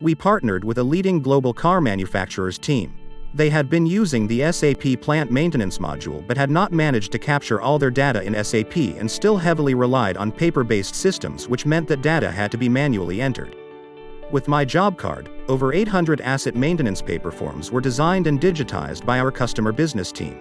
We partnered with a leading global car manufacturer's team. They had been using the SAP plant maintenance module but had not managed to capture all their data in SAP and still heavily relied on paper-based systems, which meant that data had to be manually entered. With myJobCard, over 800 asset maintenance paper forms were designed and digitized by our customer business team.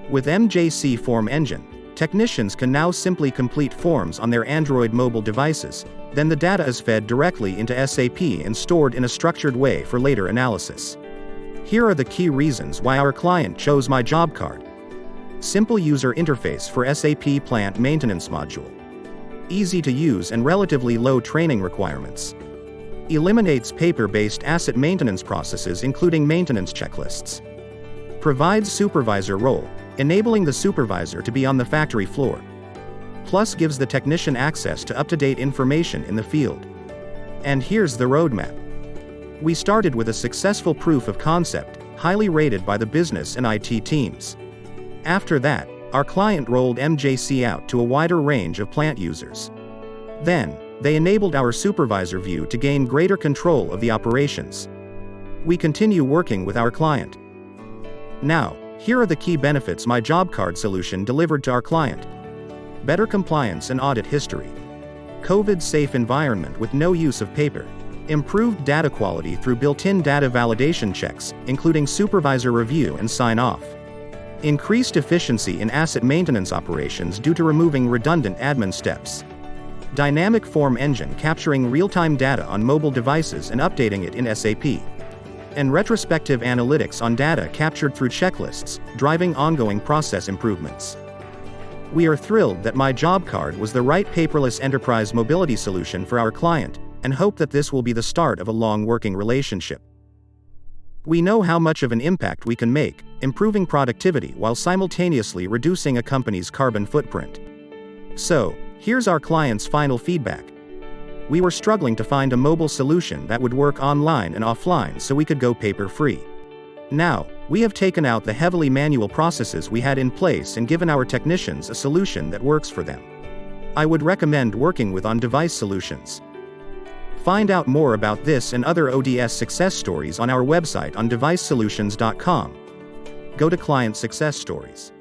With MJC Form Engine, technicians can now simply complete forms on their Android mobile devices, then the data is fed directly into SAP and stored in a structured way for later analysis. Here are the key reasons why our client chose myJobCard. Simple user interface for SAP plant maintenance module. Easy to use and relatively low training requirements. Eliminates paper-based asset maintenance processes including maintenance checklists. Provides supervisor role, enabling the supervisor to be on the factory floor. Plus gives the technician access to up-to-date information in the field. And here's the roadmap. We started with a successful proof of concept, highly rated by the business and IT teams. After that, our client rolled MJC out to a wider range of plant users. Then, they enabled our supervisor view to gain greater control of the operations. We continue working with our client. Now, here are the key benefits myJobCard solution delivered to our client. Better compliance and audit history. COVID-safe environment with no use of paper. Improved data quality through built-in data validation checks, including supervisor review and sign-off. Increased efficiency in asset maintenance operations due to removing redundant admin steps. Dynamic form engine capturing real-time data on mobile devices and updating it in SAP. And retrospective analytics on data captured through checklists, driving ongoing process improvements. We are thrilled that myJobCard was the right paperless enterprise mobility solution for our client, and hope that this will be the start of a long working relationship. We know how much of an impact we can make, improving productivity while simultaneously reducing a company's carbon footprint. So, here's our client's final feedback. We were struggling to find a mobile solution that would work online and offline so we could go paper-free. Now, we have taken out the heavily manual processes we had in place and given our technicians a solution that works for them. I would recommend working with on-device solutions. Find out more about this and other ODS success stories on our website on deviceSolutions.com. Go to Client Success Stories.